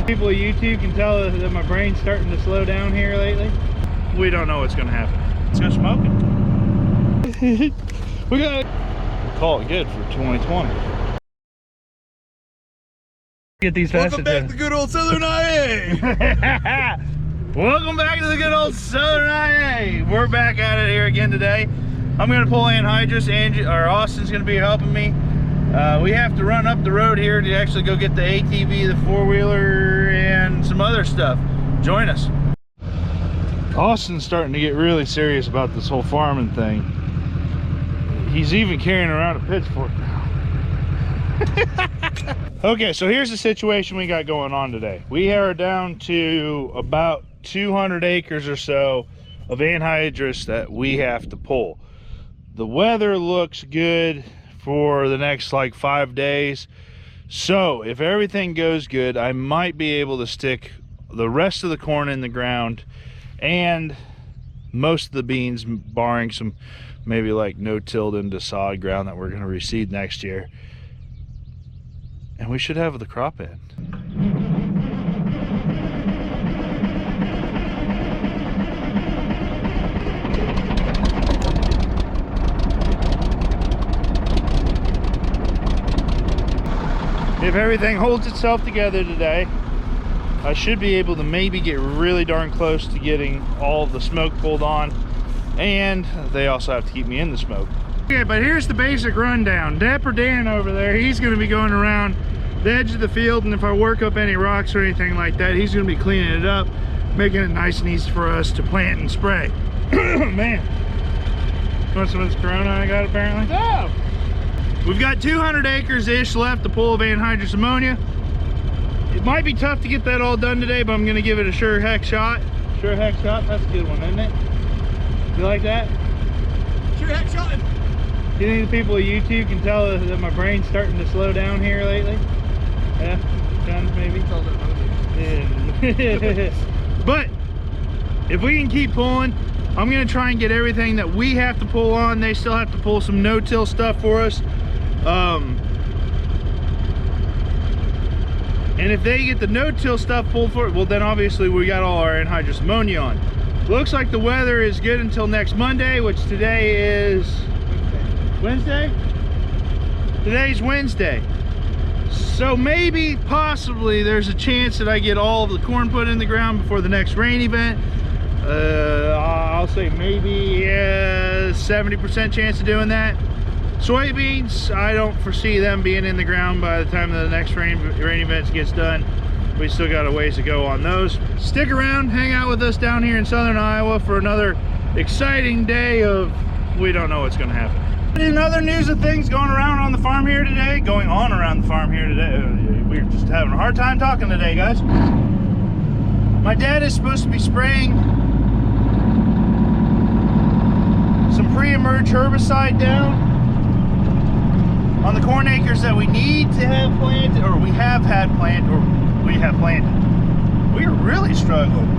People at YouTube can tell that my brain's starting to slow down here lately. We don't know what's gonna happen. Let's go smoking. We'll call it good for 2020. Get these Welcome back to good old Southern IA. Welcome back to the good old Southern IA. We're back at it here again today. I'm gonna pull anhydrous. Austin's gonna be helping me. We have to run up the road here to actually go get the ATV, the four-wheeler, and some other stuff. Join us. Austin's starting to get really serious about this whole farming thing. He's even carrying around a pitchfork now. Okay, so here's the situation we got going on today. We are down to about 200 acres or so of anhydrous that we have to pull. The weather looks good for the next like 5 days. So if everything goes good, I might be able to stick the rest of the corn in the ground and most of the beans, barring some maybe like no-tilled into sod ground that we're going to reseed next year. And we should have the crop in. If everything holds itself together today, I should be able to maybe get really darn close to getting all of the smoke pulled on, and they also have to keep me in the smoke. Okay, but here's the basic rundown. Dapper Dan over there, he's going to be going around the edge of the field, and if I work up any rocks or anything like that, he's going to be cleaning it up, making it nice and easy for us to plant and spray. Man, you want some of this Corona I got apparently? No. We've got 200 acres-ish left to pull of anhydrous ammonia. It might be tough to get that all done today, but I'm going to give it a sure heck shot. Sure heck shot, that's a good one, isn't it? You like that? Sure heck shot. You think the people at YouTube can tell that my brain's starting to slow down here lately? Yeah, kind of maybe. Yeah. But if we can keep pulling, I'm going to try and get everything that we have to pull on. They still have to pull some no-till stuff for us. And if they get the no-till stuff pulled for it, well then obviously we got all our anhydrous ammonia on. Looks like the weather is good until next Monday, which today is Wednesday? Today's Wednesday. So maybe, possibly, there's a chance that I get all of the corn put in the ground before the next rain event. I'll say maybe 70% chance of doing that. Soybeans, I don't foresee them being in the ground by the time the next rain event gets done. We still got a ways to go on those. Stick around, hang out with us down here in Southern Iowa for another exciting day of we don't know what's going to happen. In other news of things going around on the farm here today, we're just having a hard time talking today, guys. My dad is supposed to be spraying some pre-emerge herbicide down on the corn acres that we need to have planted, or we have had planted, or we have planted. We're really struggling.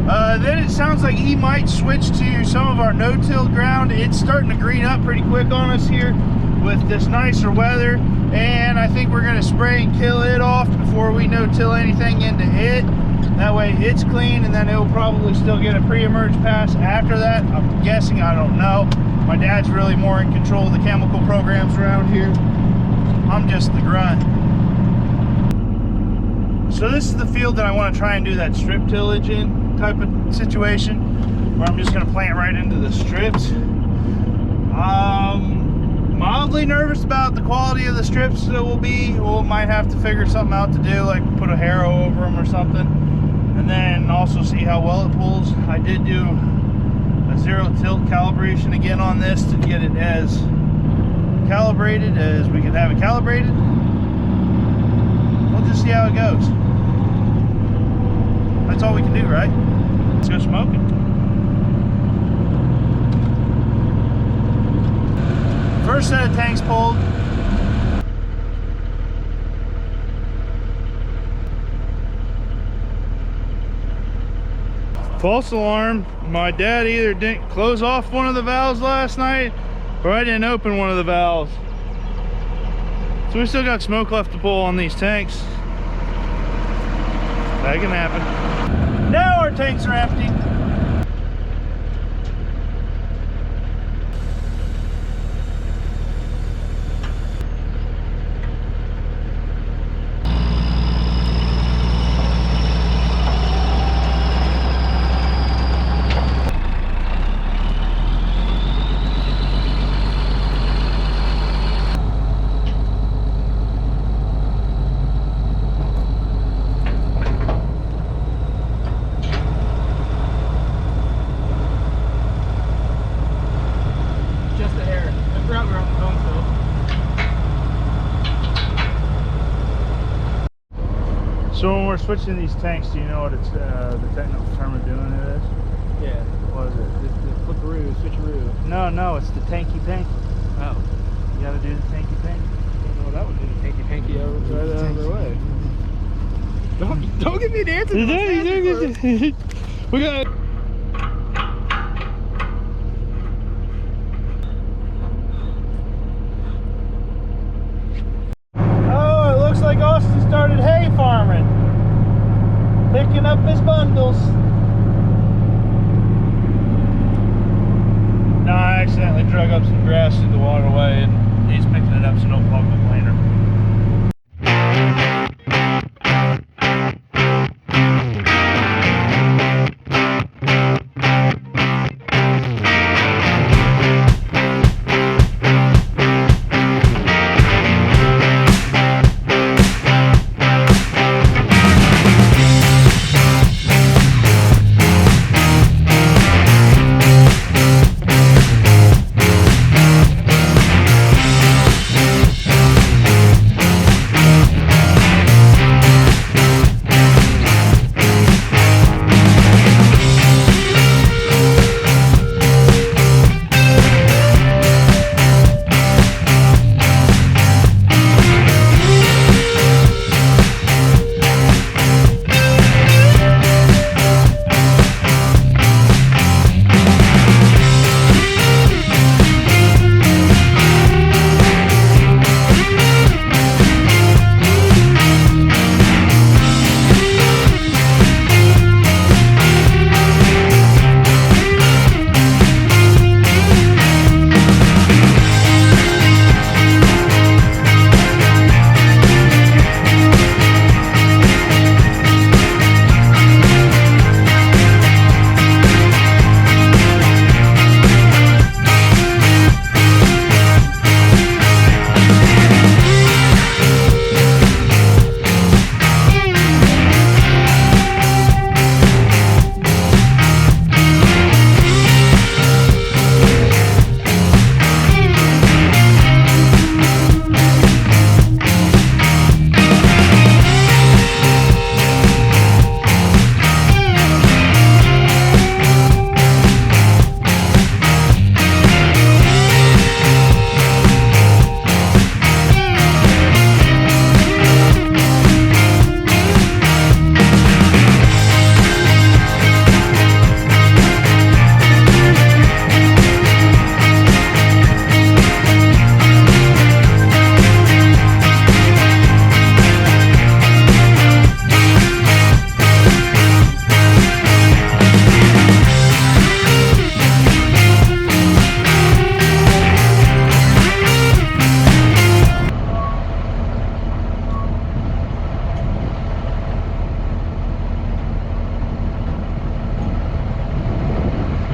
Then it sounds like he might switch to some of our no-till ground. It's starting to green up pretty quick on us here with this nicer weather, and I think we're going to spray and kill it off before we no-till anything into it. That way it's clean, and then it'll probably still get a pre-emerge pass after that. I'm guessing, I don't know. My dad's really more in control of the chemical programs around here. I'm just the grunt. So this is the field that I want to try and do that strip tillage in type of situation, where I'm just going to plant right into the strips. Mildly nervous about the quality of the strips that will be. We might have to figure something out to do, like put a harrow over them or something, and then also see how well it pulls. I did do a zero tilt calibration again on this to get it as calibrated as we can have it calibrated. We'll just see how it goes. That's all we can do, right? Let's go smoking. First set of tanks pulled. False alarm. My dad either didn't close off one of the valves last night, or I didn't open one of the valves. So we still got smoke left to pull on these tanks. That can happen. Now our tanks are empty. So when we're switching these tanks, do you know what it's the technical term of doing it is? Yeah. What is it? The flipperoo, switcheroo. No, it's the tanky panky. Oh. You gotta do the tanky panky. I don't know what that would do. Tanky panky over right out of the way. Don't give me an answer. We got. Oh, it looks like Austin started hay farming. Picking up his bundles. No, I accidentally drug up some grass in the waterway and he's picking it up, so don't plug the planer.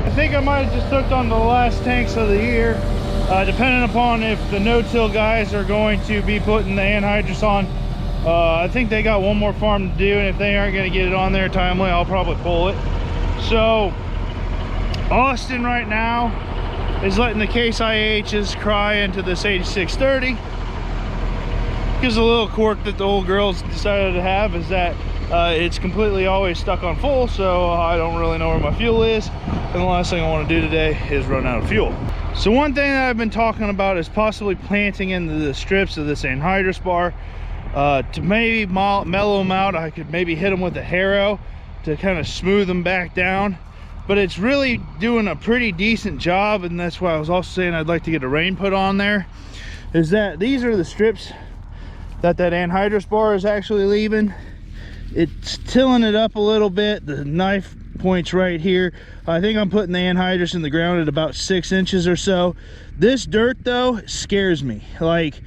I think I might have just hooked on the last tanks of the year, depending upon if the no-till guys are going to be putting the anhydrous on. I think they got one more farm to do, and if they aren't going to get it on there timely, I'll probably pull it. So Austin right now is letting the case IHs cry into this 8630. Because the little quirk that the old girls decided to have is that it's completely always stuck on full, so I don't really know where my fuel is, and the last thing I want to do today is run out of fuel. So one thing that I've been talking about is possibly planting into the strips of this anhydrous bar to maybe mellow them out. I could maybe hit them with a harrow to kind of smooth them back down, but it's really doing a pretty decent job, and that's why I was also saying I'd like to get a rain put on there, is that these are the strips that anhydrous bar is actually leaving. it's tilling it up a little bit. The knife points right here. I think I'm putting the anhydrous in the ground at about 6 inches or so. This dirt though scares me. Like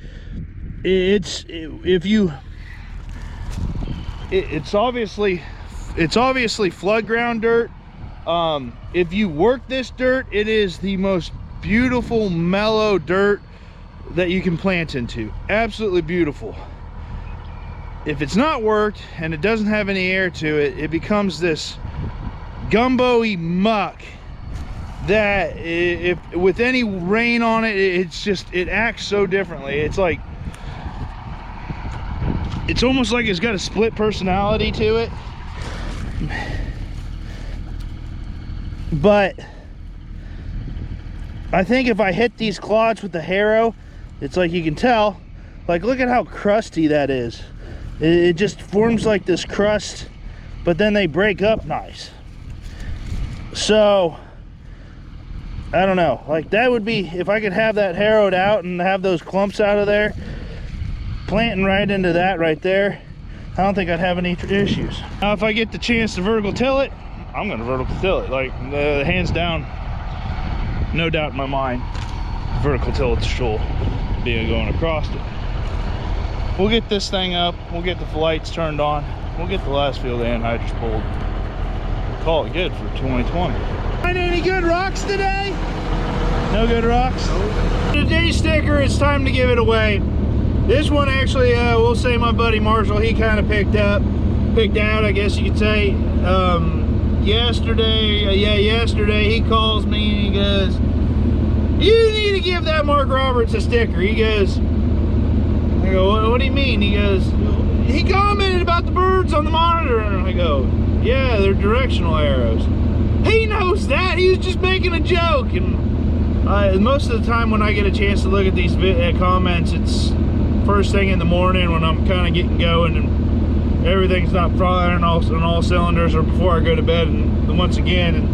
it's obviously flood ground dirt. If you work this dirt, it is the most beautiful mellow dirt that you can plant into. Absolutely beautiful. If it's not worked and it doesn't have any air to it, it becomes this gumbo-y muck that if with any rain on it, it acts so differently. It's like, it's almost like it's got a split personality to it. But I think if I hit these clods with the harrow, it's like, you can tell, like, look at how crusty that is. It just forms like this crust, but then they break up nice. So I don't know, like that would be, if I could have that harrowed out and have those clumps out of there, planting right into that right there, I don't think I'd have any issues. Now if I get the chance to vertical till it, I'm gonna vertical till it, like hands down, no doubt in my mind, vertical till it's shoal being going across it. We'll get this thing up, we'll get the lights turned on, we'll get the last field of anhydrous pulled. We'll call it good for 2020. Find any good rocks today? No good rocks? Today's sticker, it's time to give it away. This one actually, we'll say my buddy Marshall, he kind of picked out, I guess you could say. Yesterday he calls me and he goes, "You need to give that Mark Roberts a sticker." He goes, I go, what do you mean? He goes, he commented about the birds on the monitor. And I go, yeah, they're directional arrows. He knows that. He was just making a joke. And most of the time when I get a chance to look at these comments, it's first thing in the morning when I'm kind of getting going and everything's not firing on all cylinders, or before I go to bed. And once again,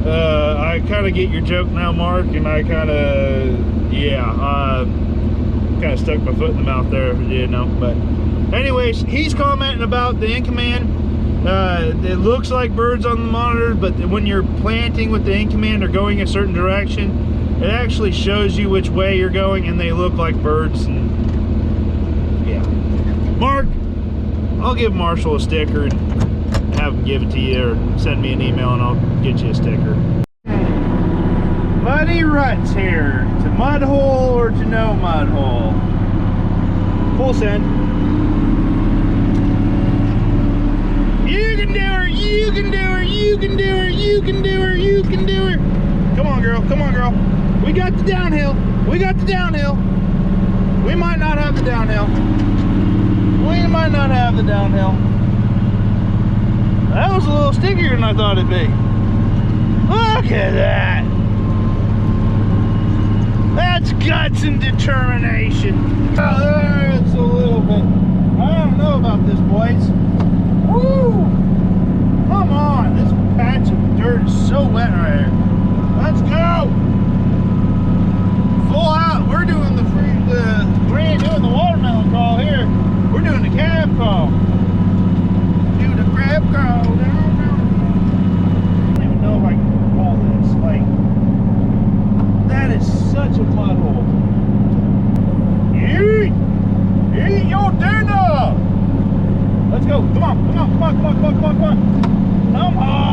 I kind of get your joke now, Mark, and I kind of, kind of stuck my foot in the mouth there, you know. But anyways, he's commenting about the in command. It looks like birds on the monitor, but when you're planting with the in command or going a certain direction, it actually shows you which way you're going, and they look like birds. And yeah, Mark, I'll give Marshall a sticker and have him give it to you, or send me an email and I'll get you a sticker. Muddy ruts here. To mud hole or to no mud hole? Full send. You can do her, you can do her, you can do her, you can do her, you can do her. Come on, girl, come on, girl. We got the downhill. We got the downhill. We might not have the downhill. We might not have the downhill. That was a little stickier than I thought it'd be. Look at that. That's guts and determination. Oh, there's a little bit. I don't know about this, boys. Woo! Come on, this patch of dirt is so wet right here. Let's go! Full out. We're doing we ain't doing the watermelon crawl here. We're doing the cab crawl. Do the crab crawl. I don't even know if I can call this. Like, that is such a mud hole. Eat your dinner. Let's go. Come on, come on, come on, come on, come on, come on, come on. Come on.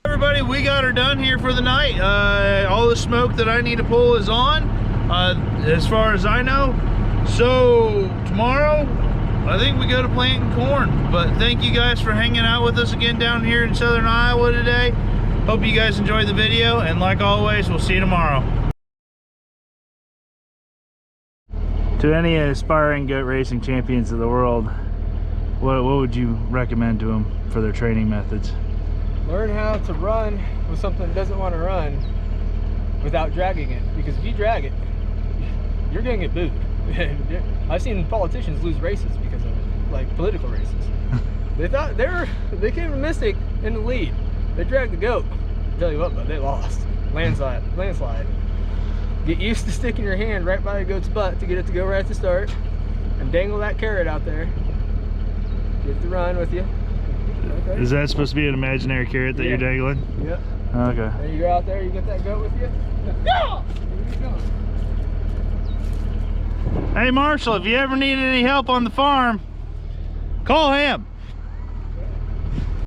Everybody, we got her done here for the night. All the smoke that I need to pull is on, as far as I know. So tomorrow, I think we go to planting corn. But thank you guys for hanging out with us again down here in southern Iowa today. Hope you guys enjoyed the video, and like always, we'll see you tomorrow. To any aspiring goat racing champions of the world, what would you recommend to them for their training methods? Learn how to run with something that doesn't want to run without dragging it. Because if you drag it, you're gonna get booed. I've seen politicians lose races because of it, like political races. They came to Mystic in the lead. They dragged the goat. I'll tell you what, but they lost. Landslide. Get used to sticking your hand right by the goat's butt to get it to go right at the start, and dangle that carrot out there. Get it to run with you. Okay. Is that supposed to be an imaginary carrot that you're dangling? Yep. Okay. Then you go out there, you get that goat with you. Go! Hey Marshall, if you ever need any help on the farm, call him.